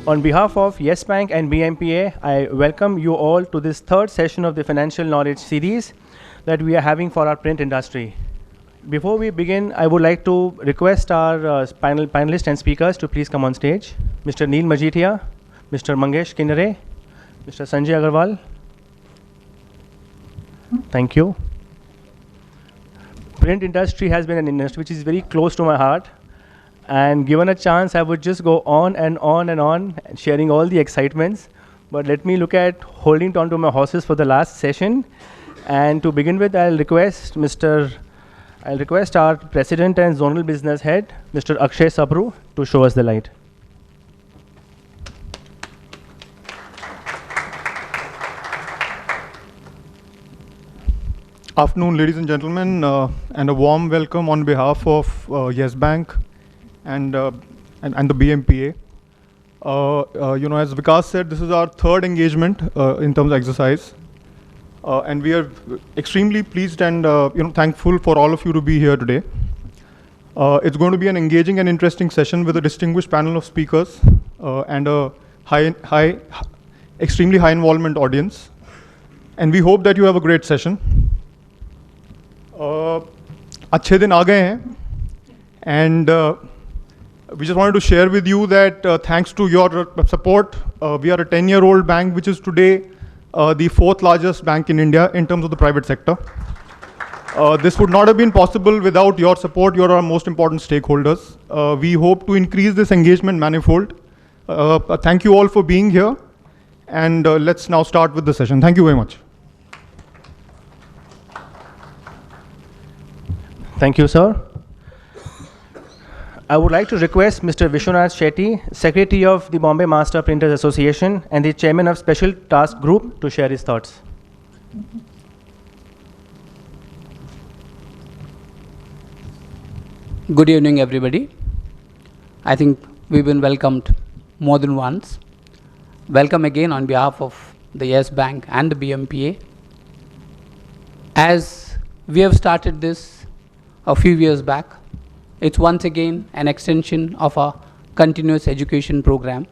On behalf of Yes Bank and BMPA, I welcome you all to this third session of the Financial Knowledge series that we are having for our print industry. Before we begin, I would like to request our panelists and speakers to please come on stage. Mr. Neil Majithia, Mr. Mangesh Kinnare, Mr. Sanjay Agarwal. Thank you. Print industry has been an industry which is very close to my heart. And given a chance, I would just go on and on and on, sharing all the excitements. But let me look at holding on to my horses for the last session. And to begin with, I'll request our President and Zonal Business Head, Mr. Akshay Sabru, to show us the light. Afternoon, ladies and gentlemen, and a warm welcome on behalf of Yes Bank and the BMPA. As Vikas said, this is our third engagement in terms of exercise. And we are extremely pleased and thankful for all of you to be here today. It's going to be an engaging and interesting session with a distinguished panel of speakers and a extremely high involvement audience. And we hope that you have a great session. अच्छे दिन आ गए हैं, and we just wanted to share with you that thanks to your support, we are a 10-year-old bank which is today the fourth largest bank in India in terms of the private sector. This would not have been possible without your support. You are our most important stakeholders. We hope to increase this engagement manifold. Thank you all for being here, and let's now start with the session. Thank you very much. Thank you, sir. I would like to request Mr. Vishwanath Shetty, Secretary of the Bombay Master Printers Association and the Chairman of Special Task Group, to share his thoughts. Good evening, everybody. I think we've been welcomed more than once. Welcome again on behalf of the Yes Bank and the BMPA. As we have started this a few years back, it's once again an extension of our continuous education program,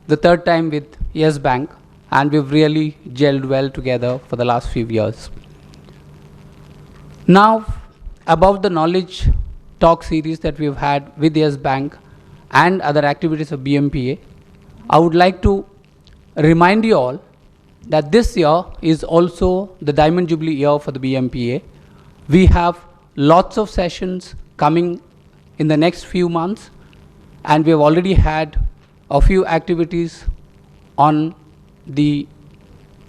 the third time with Yes Bank, and we've really gelled well together for the last few years. Now, above the knowledge talk series that we've had with Yes Bank and other activities of BMPA, I would like to remind you all that this year is also the Diamond Jubilee year for the BMPA. We have lots of sessions coming in the next few months, and we have already had a few activities on the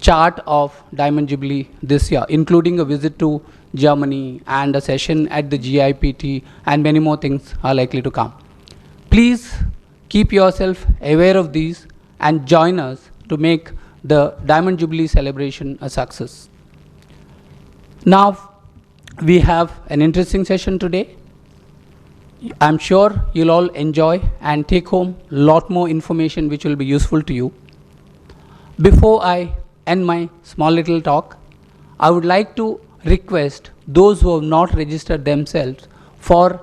chart of Diamond Jubilee this year, including a visit to Germany and a session at the GIPT, and many more things are likely to come. Please keep yourself aware of these and join us to make the Diamond Jubilee celebration a success. Now, we have an interesting session today. I'm sure you'll all enjoy and take home a lot more information which will be useful to you. Before I end my small little talk, I would like to request those who have not registered themselves for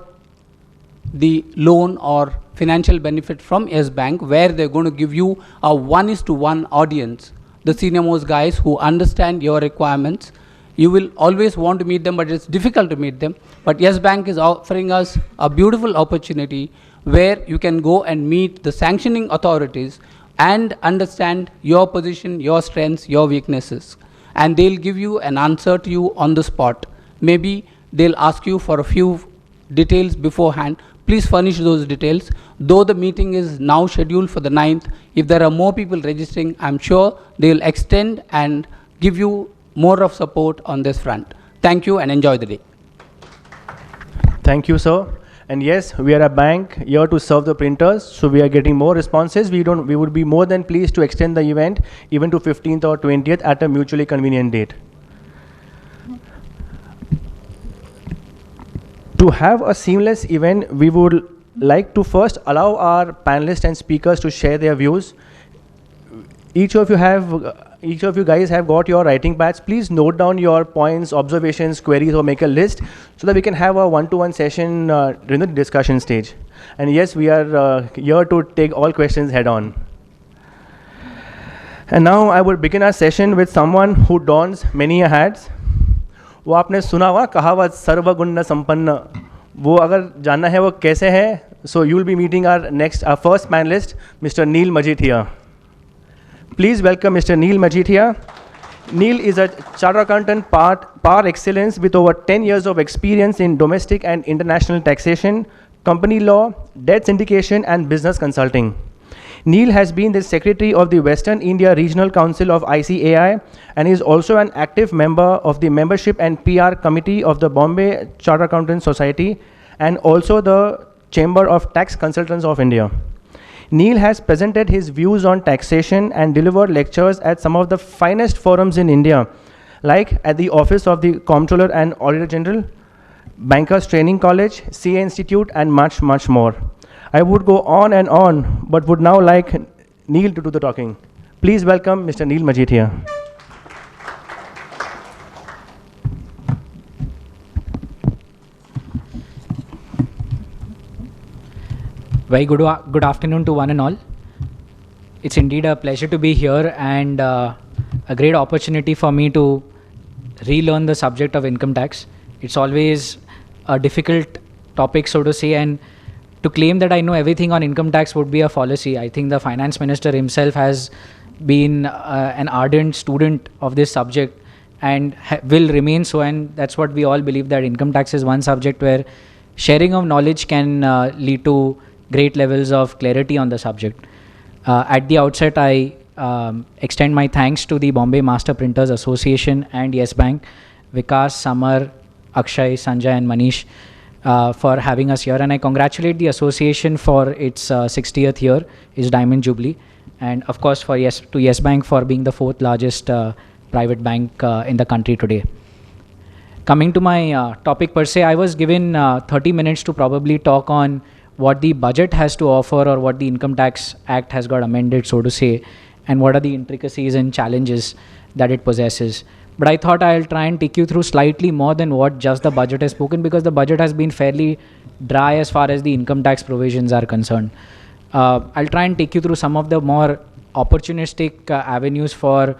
the loan or financial benefit from Yes Bank, where they're going to give you a 1:1 audience, the senior most guys who understand your requirements. You will always want to meet them, but it's difficult to meet them. But Yes Bank is offering us a beautiful opportunity where you can go and meet the sanctioning authorities and understand your position, your strengths, your weaknesses. And they'll give you an answer to you on the spot. Maybe they'll ask you for a few details beforehand. Please furnish those details. Though the meeting is now scheduled for the 9th, if there are more people registering, I'm sure they'll extend and give you more of support on this front. Thank you and enjoy the day. Thank you, sir. And yes, we are a bank here to serve the printers, so we are getting more responses. We would be more than pleased to extend the event even to 15th or 20th at a mutually convenient date. To have a seamless event, we would like to first allow our panelists and speakers to share their views. Each of you guys have got your writing pads. Please note down your points, observations, queries, or make a list so that we can have a one-to-one session during the discussion stage. And yes, we are here to take all questions head on. And now I would begin our session with someone who dons many hats. वो आपने सुना हुआ कहावत सर्वगुण संपन्न, वो अगर जानना है वो कैसे है, so you will be meeting our first panelist, Mr. Neil Majithia. Please welcome Mr. Neil Majithia. Neil is a chartered accountant par excellence with over 10 years of experience in domestic and international taxation, company law, debt syndication, and business consulting. Neil has been the secretary of the Western India Regional Council of ICAI and is also an active member of the membership and PR committee of the Bombay Chartered Accountants Society and also the Chamber of Tax Consultants of India. Neil has presented his views on taxation and delivered lectures at some of the finest forums in India, like at the Office of the Comptroller and Auditor General, Bankers Training College, CA Institute, and much, much more. I would go on and on, but would now like Neil to do the talking. Please welcome Mr. Neil Majithia. Very good afternoon to one and all. It's indeed a pleasure to be here and a great opportunity for me to relearn the subject of income tax. It's always a difficult topic, so to say, and to claim that I know everything on income tax would be a fallacy. I think the finance minister himself has been an ardent student of this subject and will remain so, and that's what we all believe, that income tax is one subject where sharing of knowledge can lead to great levels of clarity on the subject. At the outset, I extend my thanks to the Bombay Master Printers Association and Yes Bank, Vikas, Samar, Akshay, Sanjay, and Manish for having us here. And I congratulate the association for its 60th year, its Diamond Jubilee, and of course to Yes Bank for being the fourth largest private bank in the country today. Coming to my topic per se, I was given 30 minutes to probably talk on what the budget has to offer or what the Income Tax Act has got amended, so to say, and what are the intricacies and challenges that it possesses. But I thought I'll try and take you through slightly more than what just the budget has spoken, because the budget has been fairly dry as far as the income tax provisions are concerned. I'll try and take you through some of the more opportunistic avenues for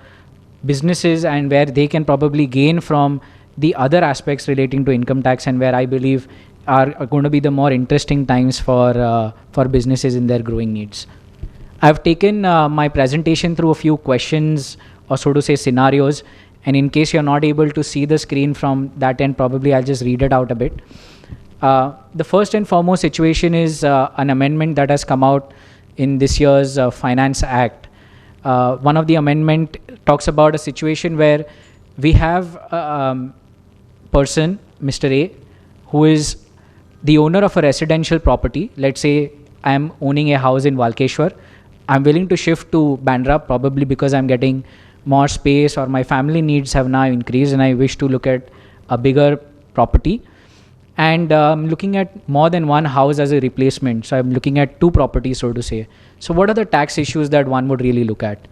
businesses and where they can probably gain from the other aspects relating to income tax, and where I believe are going to be the more interesting times for businesses in their growing needs. I've taken my presentation through a few questions, or so to say scenarios, and in case you're not able to see the screen from that end, probably I'll just read it out a bit. The first and foremost situation is an amendment that has come out in this year's Finance Act. One of the amendment talks about a situation where we have a person, Mr. A, who is the owner of a residential property. Let's say I'm owning a house in Walkeshwar. I'm willing to shift to Bandra probably because I'm getting more space or my family needs have now increased and I wish to look at a bigger property. And I'm looking at more than one house as a replacement. So I'm looking at two properties, so to say. So what are the tax issues that one would really look at?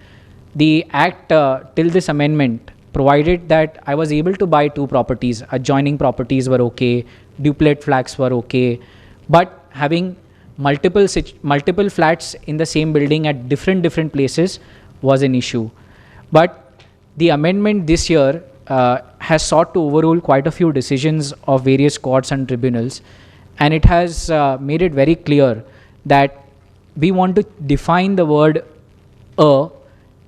The Act till this amendment provided that I was able to buy two properties. Adjoining properties were okay, duplet flats were okay, but having multiple flats in the same building at different places was an issue. But the amendment this year has sought to overrule quite a few decisions of various courts and tribunals, and it has made it very clear that we want to define the word a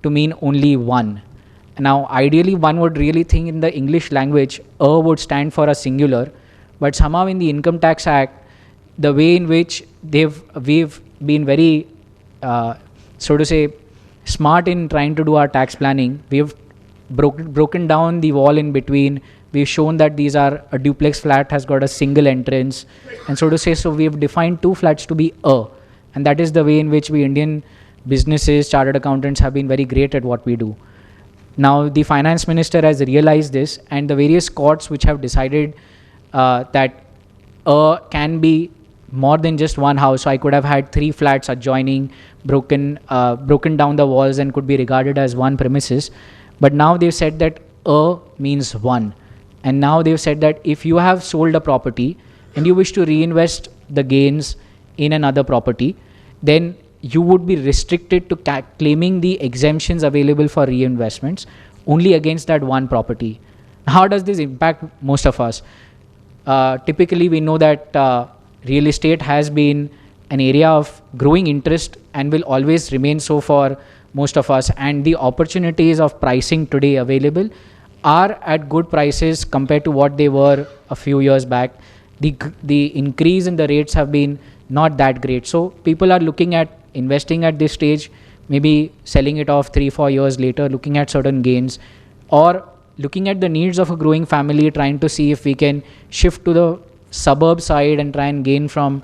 to mean only one. Now, ideally, one would really think in the English language, a would stand for a singular, but somehow in the Income Tax Act, the way in which we've been very, so to say, smart in trying to do our tax planning, we've broken down the wall in between. We've shown that these are a duplex flat has got a single entrance, and so to say, so we've defined two flats to be a, and that is the way in which we Indian businesses, chartered accountants have been very great at what we do. Now, the finance minister has realized this, and the various courts which have decided that a can be more than just one house. So I could have had three flats adjoining, broken down the walls, and could be regarded as one premises. But now they've said that a means one. And now they've said that if you have sold a property and you wish to reinvest the gains in another property, then you would be restricted to claiming the exemptions available for reinvestments only against that one property. How does this impact most of us? Typically, we know that real estate has been an area of growing interest and will always remain so for most of us. And the opportunities of pricing today available are at good prices compared to what they were a few years back. The increase in the rates have been not that great. So people are looking at investing at this stage, maybe selling it off 3-4 years later, looking at certain gains, or looking at the needs of a growing family, trying to see if we can shift to the suburb side and try and gain from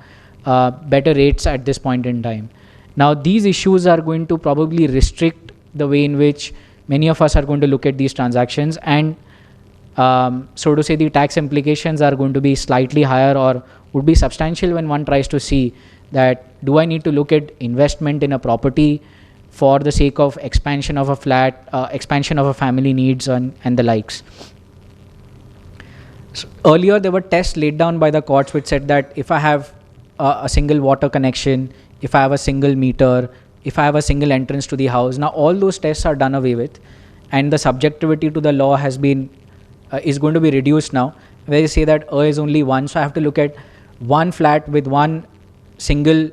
better rates at this point in time. Now, these issues are going to probably restrict the way in which many of us are going to look at these transactions, and so to say, the tax implications are going to be slightly higher or would be substantial when one tries to see that, do I need to look at investment in a property for the sake of expansion of a flat, expansion of a family needs and the likes. So earlier, there were tests laid down by the courts which said that if I have a single water connection, if I have a single meter, if I have a single entrance to the house, now all those tests are done away with, and the subjectivity to the law has been is going to be reduced now, where you say that is only one, so I have to look at one flat with one single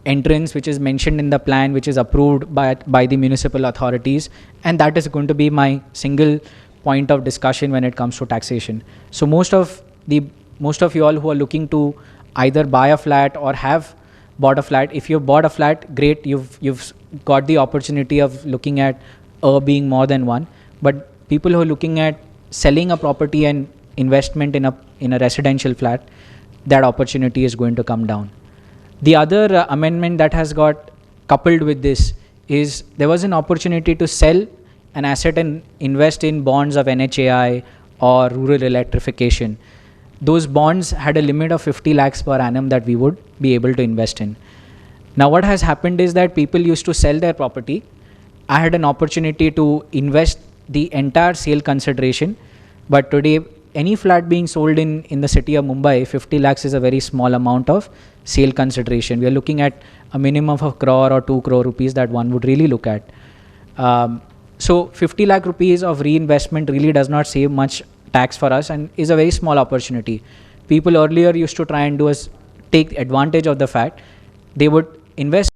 entrance which is mentioned in the plan, which is approved by the municipal authorities, and that is going to be my single point of discussion when it comes to taxation. So most of you all who are looking to either buy a flat or have bought a flat, if you've bought a flat, great, you've got the opportunity of looking at being more than one. But people who are looking at selling a property and investment in a residential flat, that opportunity is going to come down. The other amendment that has got coupled with this is there was an opportunity to sell an asset and invest in bonds of NHAI or rural electrification. Those bonds had a limit of 50 lakhs per annum that we would be able to invest in. Now what has happened is that people used to sell their property. I had an opportunity to invest the entire sale consideration, but today any flat being sold in the city of Mumbai, 50 lakhs is a very small amount of sale consideration. We are looking at a minimum of 1 crore or 2 crore rupees that one would really look at. So 50 lakh rupees of reinvestment really does not save much tax for us and is a very small opportunity. People earlier used to try and take advantage of the fact they would invest